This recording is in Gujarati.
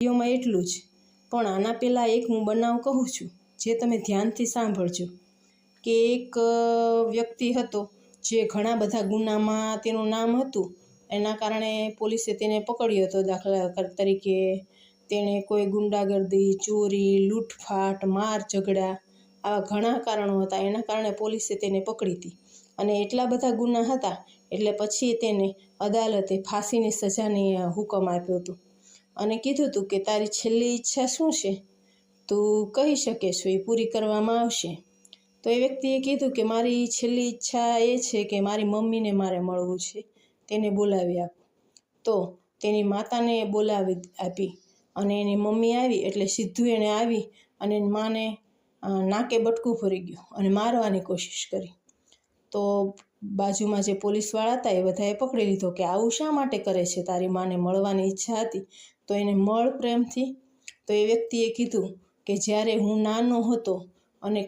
વિડીયોમાં એટલું જ, પણ આના પહેલાં એક હું બનાવ કહું છું જે તમે ધ્યાનથી સાંભળજો કે એક વ્યક્તિ હતો જે ઘણા બધા ગુનામાં તેનું નામ હતું. એના કારણે પોલીસે તેને પકડ્યો હતો. દાખલા તરીકે તેણે કોઈ ગુંડાગર્દી, ચોરી, લૂંટફાટ, માર ઝઘડા આવા ઘણા કારણો હતા. એના કારણે પોલીસે તેને પકડી હતી અને એટલા બધા ગુના હતા એટલે પછી તેને અદાલતે ફાંસીની સજાની હુકમ આપ્યો હતો અને કીધું હતું કે તારી છેલ્લી ઈચ્છા શું છે, તું કહી શકે છો, એ પૂરી કરવામાં આવશે. તો એ વ્યક્તિએ કીધું કે મારી છેલ્લી ઈચ્છા એ છે કે મારી મમ્મીને મારે મળવું છે, તેને બોલાવી આપો. તો તેની માતાને બોલાવી આપી અને એની મમ્મી આવી એટલે સીધું એણે આવી અને માને નાકે બટકું ભરી ગયું અને મારવાની કોશિશ કરી. તો બાજુમાં જે પોલીસવાળા હતા એ બધાએ પકડી લીધો કે આવું શા માટે કરે છે, તારી માને મળવાની ઈચ્છા હતી તો એને મળ પ્રેમથી. તો એ વ્યક્તિએ કીધું કે જ્યારે હું નાનો હતો અને